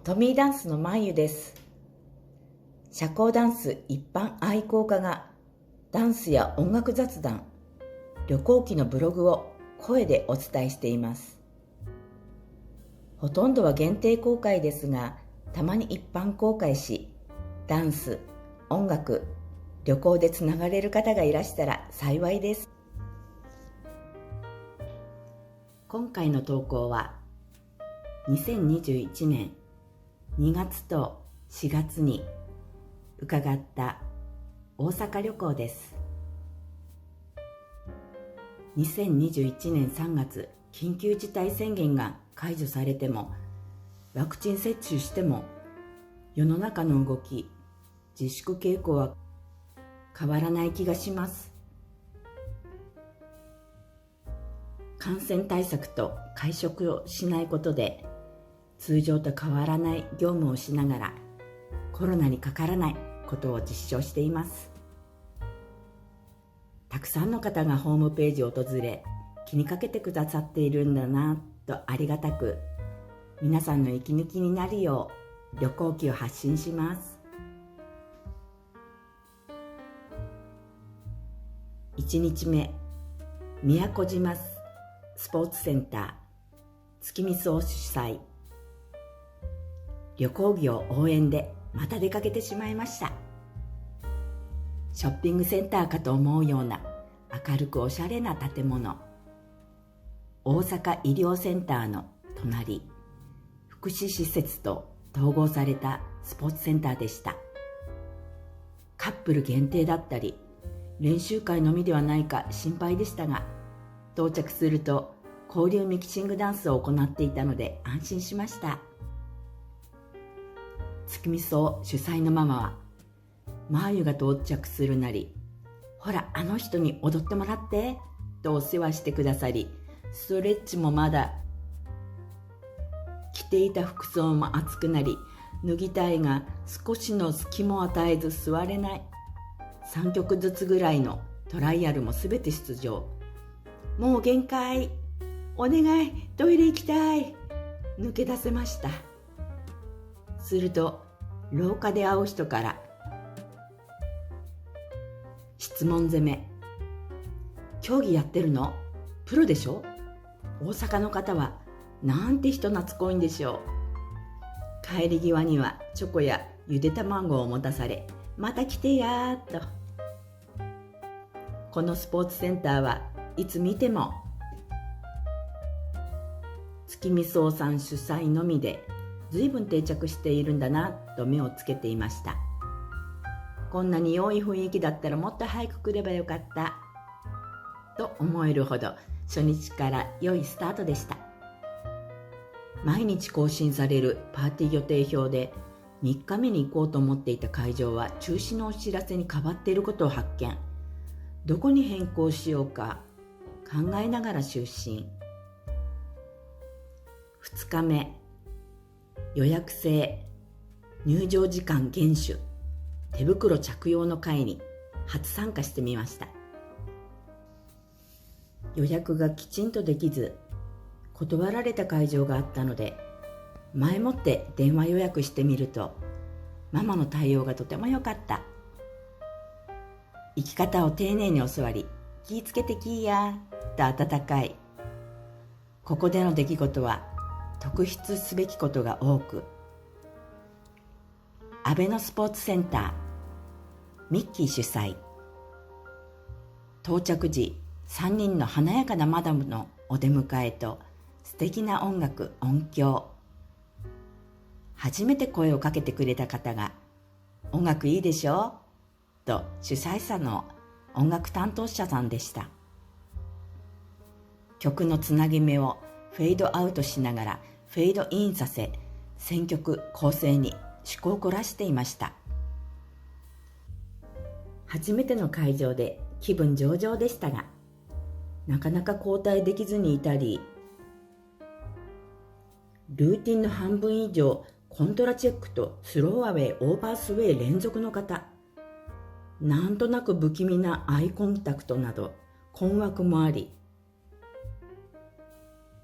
トミーダンスのまゆです。社交ダンス一般愛好家がダンスや音楽雑談、旅行記のブログを声でお伝えしています。ほとんどは限定公開ですが、たまに一般公開し、ダンス、音楽、旅行でつながれる方がいらしたら幸いです。今回の投稿は2021年2月と4月に伺った大阪旅行です。2021年3月、緊急事態宣言が解除されても、ワクチン接種しても、世の中の動き、自粛傾向は変わらない気がします。感染対策と会食をしないことで、通常と変わらない業務をしながらコロナにかからないことを実証しています。たくさんの方がホームページを訪れ気にかけてくださっているんだなとありがたく、皆さんの息抜きになるよう旅行記を発信します。1日目、宮古島スポーツセンター月見荘主催、旅行業応援でまた出かけてしまいました。ショッピングセンターかと思うような明るくおしゃれな建物、大阪医療センターの隣、福祉施設と統合されたスポーツセンターでした。カップル限定だったり練習会のみではないか心配でしたが、到着すると交流ミキシングダンスを行っていたので安心しました。月見荘主催のママは、マーユが到着するなり、ほらあの人に踊ってもらってとお世話してくださり、ストレッチもまだ着ていた服装も暑くなり、脱ぎたいが少しの隙も与えず座れない。3曲ずつぐらいのトライアルもすべて出場。もう限界、お願いトイレ行きたい、抜け出せました。すると廊下で会う人から質問攻め。競技やってるの？プロでしょ？大阪の方はなんて人懐っこいんでしょう。帰り際にはチョコやゆで卵を持たされ、また来てやーと。このスポーツセンターはいつ見ても月見荘さん主催のみで随分定着しているんだなと目をつけていました。こんなに良い雰囲気だったらもっと早く来ればよかったと思えるほど、初日から良いスタートでした。毎日更新されるパーティー予定表で3日目に行こうと思っていた会場は中止のお知らせに変わっていることを発見。どこに変更しようか考えながら就寝。2日目、予約制、入場時間厳守、手袋着用の会に初参加してみました。予約がきちんとできず断られた会場があったので、前もって電話予約してみると、ママの対応がとても良かった。生き方を丁寧に教わり、気ぃつけてきーやと温かい。ここでの出来事は特筆すべきことが多く、阿部のスポーツセンターミッキー主催、到着時3人の華やかなマダムのお出迎えと素敵な音楽音響。初めて声をかけてくれた方が、音楽いいでしょと主催者の音楽担当者さんでした。曲のつなぎ目をフェードアウトしながらフェードインさせ、選曲構成に趣向を凝らしていました。初めての会場で気分上々でしたが、なかなか交代できずにいたり、ルーティンの半分以上コントラチェックとスローアウェイオーバースウェイ連続の方、なんとなく不気味なアイコンタクトなど困惑もあり、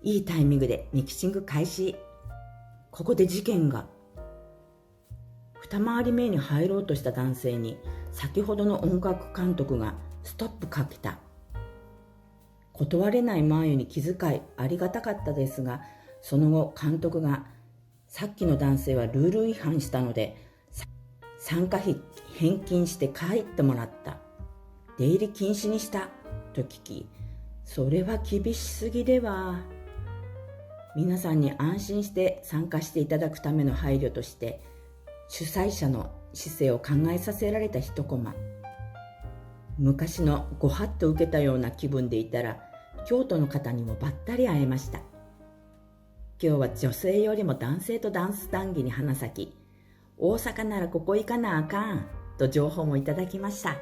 いいタイミングでミキシング開始。ここで事件が。二回り目に入ろうとした男性に先ほどの音楽監督がストップかけた。断れないマーユに気遣いありがたかったですが、その後監督がさっきの男性はルール違反したので参加費返金して帰ってもらった。出入り禁止にしたと聞き、それは厳しすぎでは。皆さんに安心して参加していただくための配慮として主催者の姿勢を考えさせられた一コマ。昔のごはっと受けたような気分でいたら京都の方にもばったり会えました。今日は女性よりも男性とダンス談義に花咲き、大阪ならここ行かなあかんと情報もいただきました。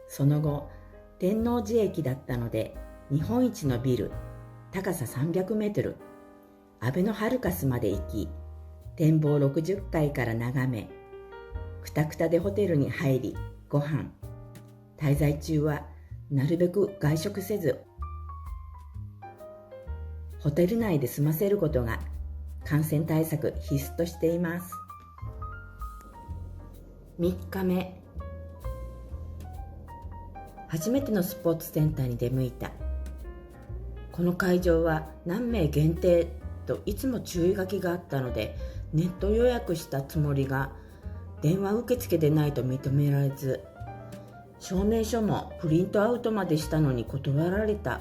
その後天王寺駅だったので日本一のビル高さ300メートルあべのハルカスまで行き、展望60階から眺め、くたくたでホテルに入りご飯。滞在中はなるべく外食せずホテル内で済ませることが感染対策必須としています。3日目、初めてのスポーツセンターに出向いた。この会場は何名限定といつも注意書きがあったので、ネット予約したつもりが電話受付でないと認められず、証明書もプリントアウトまでしたのに断られた。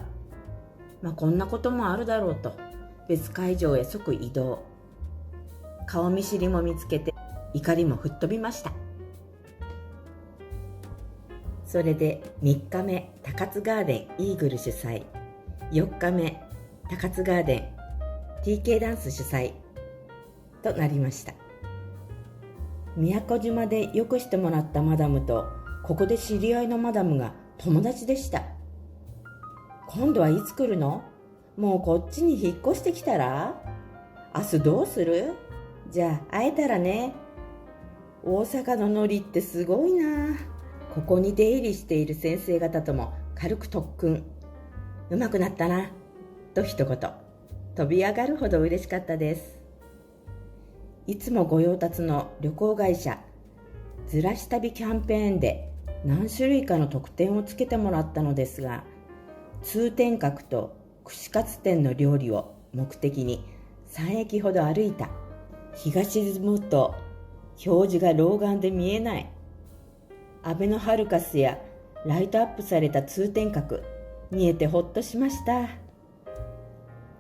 こんなこともあるだろうと別会場へ即移動。顔見知りも見つけて怒りも吹っ飛びました。それで3日目高津ガーデンイーグル主催、4日目高津ガーデン TK ダンス主催となりました。宮古島でよくしてもらったマダムとここで知り合いのマダムが友達でした。今度はいつ来るの？もうこっちに引っ越してきたら？明日どうする？じゃあ会えたらね。大阪のノリってすごいな。ここに出入りしている先生方とも軽く特訓。うまくなったなと一言。飛び上がるほど嬉しかったです。いつもご用達の旅行会社ずらし旅キャンペーンで何種類かの特典をつけてもらったのですが、通天閣と串カツ店の料理を目的に3駅ほど歩いた。日が沈むと表示が老眼で見えない。あべのハルカスやライトアップされた通天閣見えてほっとしました。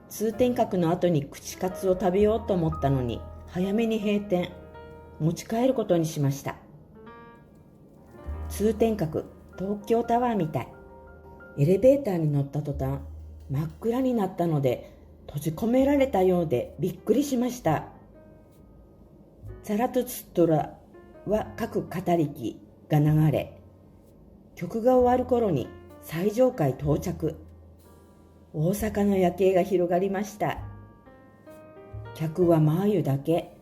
通天閣の後に串カツを食べようと思ったのに早めに閉店。持ち帰ることにしました。通天閣東京タワーみたい。エレベーターに乗った途端真っ暗になったので閉じ込められたようでびっくりしました。ザラトゥストラは各語り機が流れ、曲が終わる頃に最上階到着。大阪の夜景が広がりました。客はマーユだけ。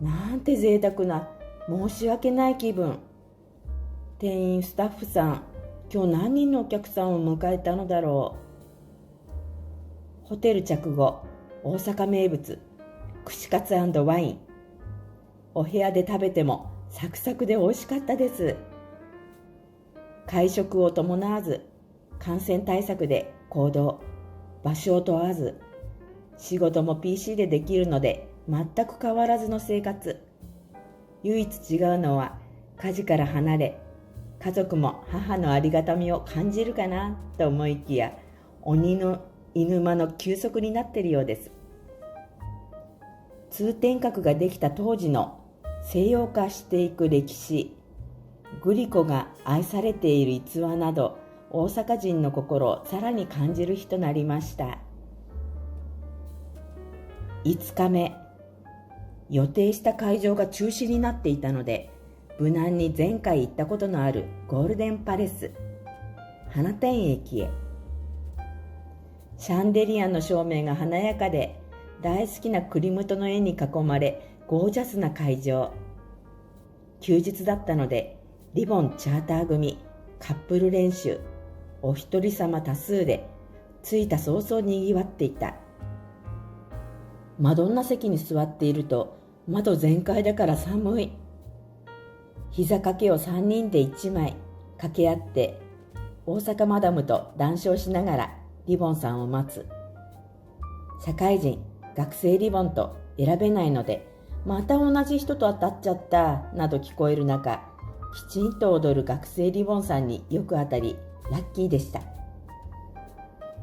なんて贅沢な、申し訳ない気分。店員スタッフさん、今日何人のお客さんを迎えたのだろう。ホテル着後、大阪名物串カツ&ワイン。お部屋で食べてもサクサクで美味しかったです。会食を伴わず、感染対策で行動、場所を問わず、仕事も PC でできるので全く変わらずの生活。唯一違うのは家事から離れ、家族も母のありがたみを感じるかなと思いきや、鬼の犬間の休息になっているようです。通天閣ができた当時の西洋化していく歴史、グリコが愛されている逸話など、大阪人の心をさらに感じる日となりました。5日目、予定した会場が中止になっていたので、無難に前回行ったことのあるゴールデンパレス花店駅へ。シャンデリアの照明が華やかで、大好きなクリムトの絵に囲まれゴージャスな会場。休日だったのでリボンチャーター組、カップル練習、お一人様多数で着いた早々にぎわっていた。マドンナ席に座っていると窓全開だから寒い。膝掛けを3人で1枚掛け合って大阪マダムと談笑しながらリボンさんを待つ。社会人、学生リボンと選べないので、また同じ人と当たっちゃったなど聞こえる中、きちんと踊る学生リボンさんによく当たりラッキーでした。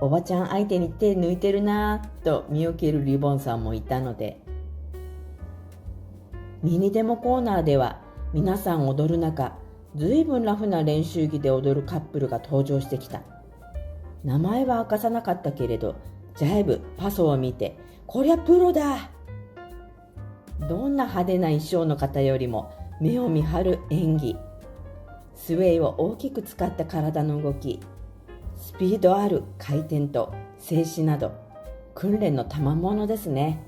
おばちゃん相手に手抜いてるなぁと見受けるリボンさんもいたので、ミニデモコーナーでは皆さん踊る中、ずいぶんラフな練習着で踊るカップルが登場してきた。名前は明かさなかったけれど、ジャイブ、パソを見て、こりゃプロだ。どんな派手な衣装の方よりも目を見張る演技、スウェイを大きく使った体の動き、スピードある回転と静止など、訓練の賜物ですね。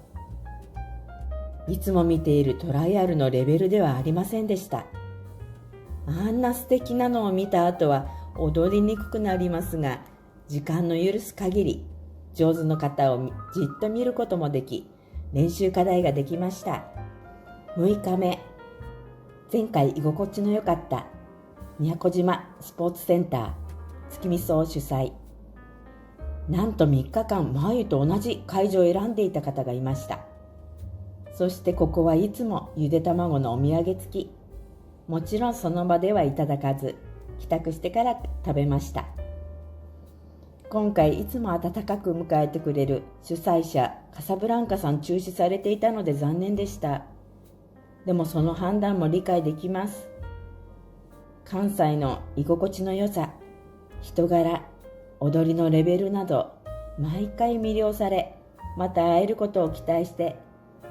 いつも見ているトライアルのレベルではありませんでした。あんな素敵なのを見た後は踊りにくくなりますが、時間の許す限り上手の方をじっと見ることもでき、練習課題ができました。6日目、前回居心地の良かった宮古島スポーツセンター月見荘主催。なんと3日間マユと同じ会場を選んでいた方がいました。そしてここはいつもゆで卵のお土産付き。もちろんその場ではいただかず、帰宅してから食べました。今回いつも温かく迎えてくれる主催者カサブランカさん中止されていたので残念でした。でもその判断も理解できます。関西の居心地の良さ、人柄、踊りのレベルなど毎回魅了され、また会えることを期待して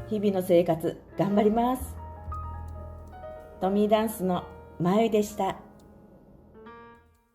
日々の生活頑張ります。トミーダンスのまゆでした。